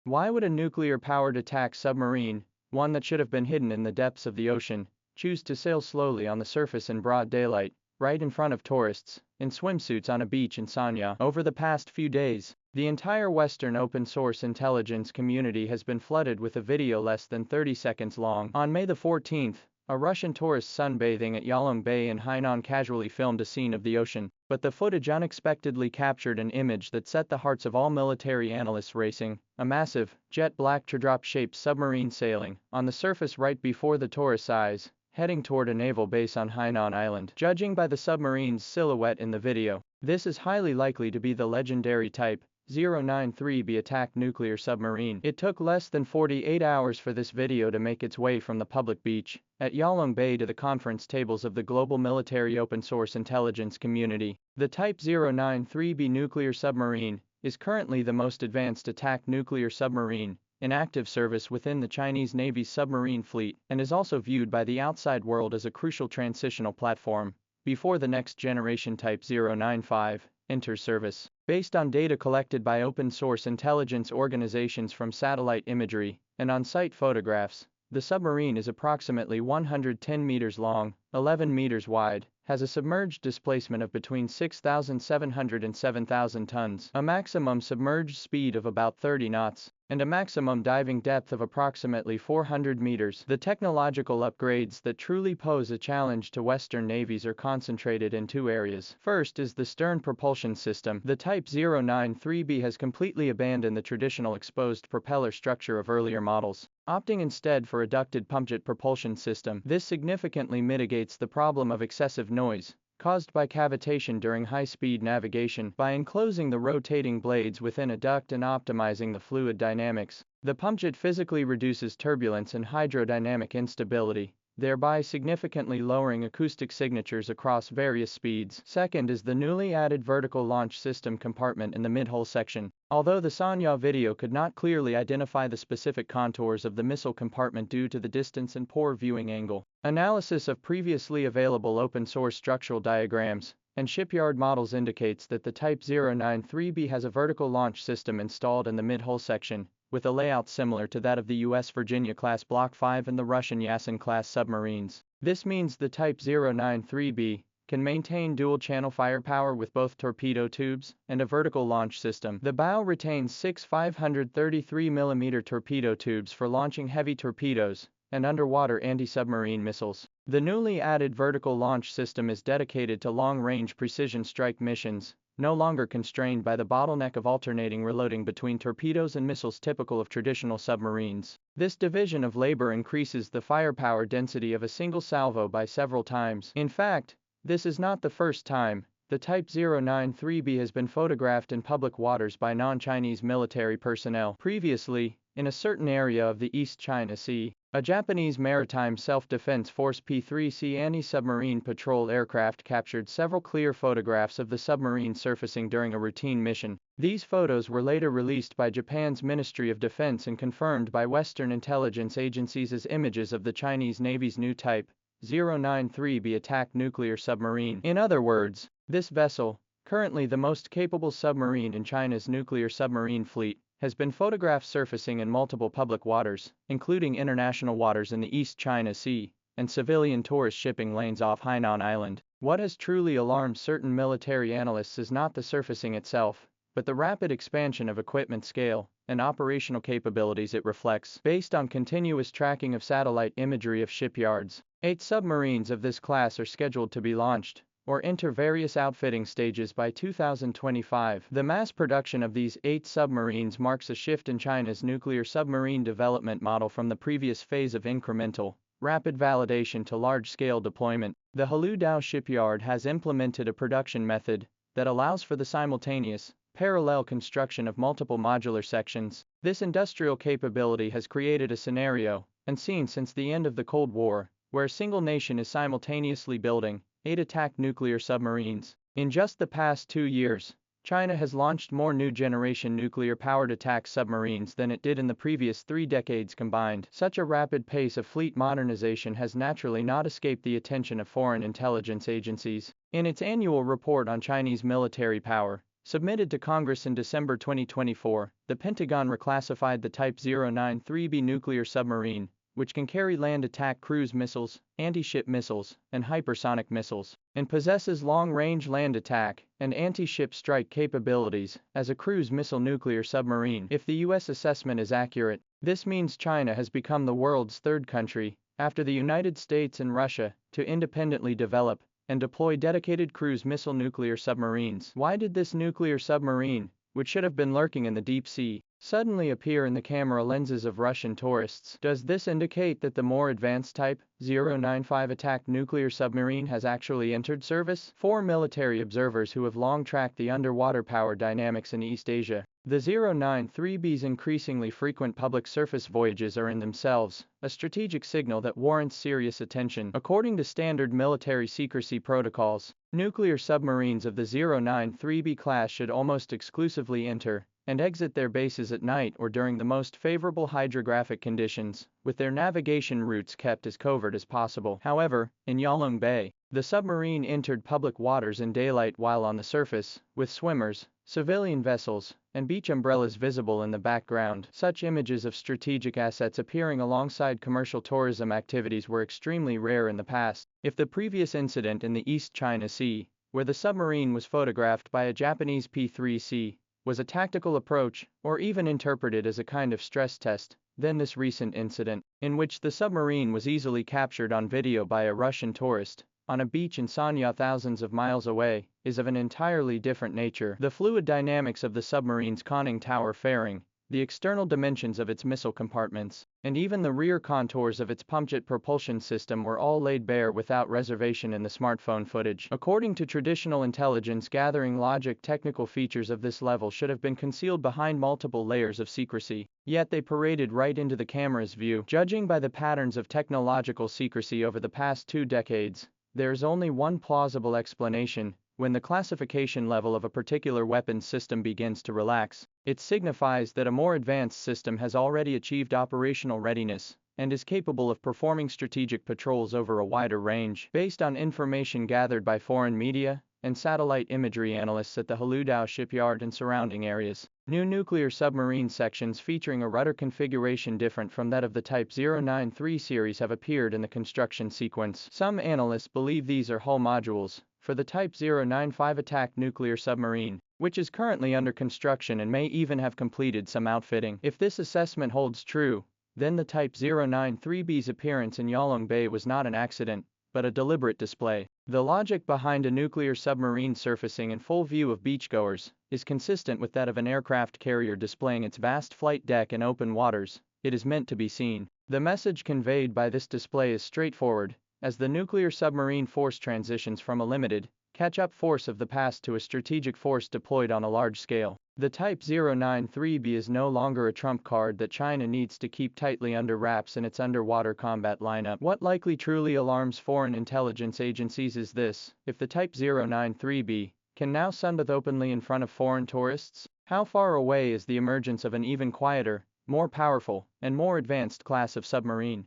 Why would a nuclear-powered attack submarine, one that should have been hidden in the depths of the ocean, choose to sail slowly on the surface in broad daylight, right in front of tourists, in swimsuits on a beach in Sanya? Over the past few days, the entire Western open-source intelligence community has been flooded with a video less than 30 seconds long. On May the 14th, a Russian tourist sunbathing at Yalong Bay in Hainan casually filmed a scene of the ocean, but the footage unexpectedly captured an image that set the hearts of all military analysts racing: a massive, jet-black teardrop-shaped submarine sailing on the surface right before the tourist's eyes, heading toward a naval base on Hainan Island. Judging by the submarine's silhouette in the video, this is highly likely to be the legendary Type 093B attack nuclear submarine. It took less than 48 hours for this video to make its way from the public beach at Yalong Bay to the conference tables of the global military open-source intelligence community. The Type 093B nuclear submarine is currently the most advanced attack nuclear submarine in active service within the Chinese Navy's submarine fleet, and is also viewed by the outside world as a crucial transitional platform before the next generation Type 095 enters service. Based on data collected by open-source intelligence organizations from satellite imagery and on-site photographs, the submarine is approximately 110 meters long, 11 meters wide, has a submerged displacement of between 6,700 and 7,000 tons, a maximum submerged speed of about 30 knots, and a maximum diving depth of approximately 400 meters. The technological upgrades that truly pose a challenge to Western navies are concentrated in two areas. First is the stern propulsion system. The Type 093B has completely abandoned the traditional exposed propeller structure of earlier models, opting instead for a ducted pumpjet propulsion system. This significantly mitigates the problem of excessive noise caused by cavitation during high-speed navigation by enclosing the rotating blades within a duct and optimizing the fluid dynamics. The pumpjet physically reduces turbulence and hydrodynamic instability, thereby significantly lowering acoustic signatures across various speeds. Second is the newly added vertical launch system compartment in the mid-hull section. Although the Sanya video could not clearly identify the specific contours of the missile compartment due to the distance and poor viewing angle, analysis of previously available open-source structural diagrams and shipyard models indicates that the Type 093B has a vertical launch system installed in the mid-hull section, with a layout similar to that of the U.S. Virginia-class Block 5 and the Russian Yasen-class submarines. This means the Type 093B can maintain dual-channel firepower with both torpedo tubes and a vertical launch system. The bow retains 6 533mm torpedo tubes for launching heavy torpedoes and underwater anti-submarine missiles. The newly added vertical launch system is dedicated to long-range precision strike missions, no longer constrained by the bottleneck of alternating reloading between torpedoes and missiles typical of traditional submarines. This division of labor increases the firepower density of a single salvo by several times. In fact, this is not the first time the Type 093B has been photographed in public waters by non-Chinese military personnel. Previously, in a certain area of the East China Sea, a Japanese maritime self-defense force P-3C anti-submarine patrol aircraft captured several clear photographs of the submarine surfacing during a routine mission. These photos were later released by Japan's Ministry of Defense and confirmed by Western intelligence agencies as images of the Chinese Navy's new Type 093B attack nuclear submarine. In other words, this vessel, currently the most capable submarine in China's nuclear submarine fleet, has been photographed surfacing in multiple public waters, including international waters in the East China Sea and civilian tourist shipping lanes off Hainan Island. What has truly alarmed certain military analysts is not the surfacing itself, but the rapid expansion of equipment scale and operational capabilities it reflects. Based on continuous tracking of satellite imagery of shipyards, 8 submarines of this class are scheduled to be launched or enter various outfitting stages by 2025. The mass production of these 8 submarines marks a shift in China's nuclear submarine development model from the previous phase of incremental, rapid validation to large-scale deployment. The Heludao shipyard has implemented a production method that allows for the simultaneous, parallel construction of multiple modular sections. This industrial capability has created a scenario, unseen since the end of the Cold War, where a single nation is simultaneously building 8 attack nuclear submarines. In just the past 2 years, China has launched more new-generation nuclear-powered attack submarines than it did in the previous 3 decades combined. Such a rapid pace of fleet modernization has naturally not escaped the attention of foreign intelligence agencies. In its annual report on Chinese military power, Submitted to Congress in December 2024, the Pentagon reclassified the Type 093B nuclear submarine, which can carry land attack cruise missiles, anti-ship missiles, and hypersonic missiles, and possesses long-range land attack and anti-ship strike capabilities, as a cruise missile nuclear submarine. If the U.S. assessment is accurate, this means China has become the world's third country, after the United States and Russia, to independently develop and deploy dedicated cruise missile nuclear submarines. Why did this nuclear submarine, which should have been lurking in the deep sea, suddenly appear in the camera lenses of Russian tourists? Does this indicate that the more advanced Type 095 attack nuclear submarine has actually entered service? For military observers who have long tracked the underwater power dynamics in East Asia, the 093B's increasingly frequent public surface voyages are in themselves a strategic signal that warrants serious attention. According to standard military secrecy protocols, nuclear submarines of the 093B class should almost exclusively enter and exit their bases at night or during the most favorable hydrographic conditions, with their navigation routes kept as covert as possible. However, in Yalong Bay, the submarine entered public waters in daylight while on the surface, with swimmers, civilian vessels, and beach umbrellas visible in the background. Such images of strategic assets appearing alongside commercial tourism activities were extremely rare in the past. If the previous incident in the East China Sea, where the submarine was photographed by a Japanese P-3C, was a tactical approach, or even interpreted as a kind of stress test, then this recent incident, in which the submarine was easily captured on video by a Russian tourist, on a beach in Sanya thousands of miles away, is of an entirely different nature. The fluid dynamics of the submarine's conning tower fairing, the external dimensions of its missile compartments, and even the rear contours of its pumpjet propulsion system were all laid bare without reservation in the smartphone footage. According to traditional intelligence gathering logic, technical features of this level should have been concealed behind multiple layers of secrecy, yet they paraded right into the camera's view. Judging by the patterns of technological secrecy over the past 2 decades, there's only one plausible explanation. When the classification level of a particular weapons system begins to relax, it signifies that a more advanced system has already achieved operational readiness and is capable of performing strategic patrols over a wider range. Based on information gathered by foreign media and satellite imagery analysts at the Haludao shipyard and surrounding areas, new nuclear submarine sections featuring a rudder configuration different from that of the Type 093 series have appeared in the construction sequence. Some analysts believe these are hull modules for the Type 095 attack nuclear submarine, which is currently under construction and may even have completed some outfitting. If this assessment holds true, then the Type 093B's appearance in Yalong Bay was not an accident, but a deliberate display. The logic behind a nuclear submarine surfacing in full view of beachgoers is consistent with that of an aircraft carrier displaying its vast flight deck in open waters. It is meant to be seen. The message conveyed by this display is straightforward. As the nuclear submarine force transitions from a limited, catch-up force of the past to a strategic force deployed on a large scale, the Type 093B is no longer a trump card that China needs to keep tightly under wraps in its underwater combat lineup. What likely truly alarms foreign intelligence agencies is this: if the Type 093B can now sunbathe openly in front of foreign tourists, how far away is the emergence of an even quieter, more powerful, and more advanced class of submarine?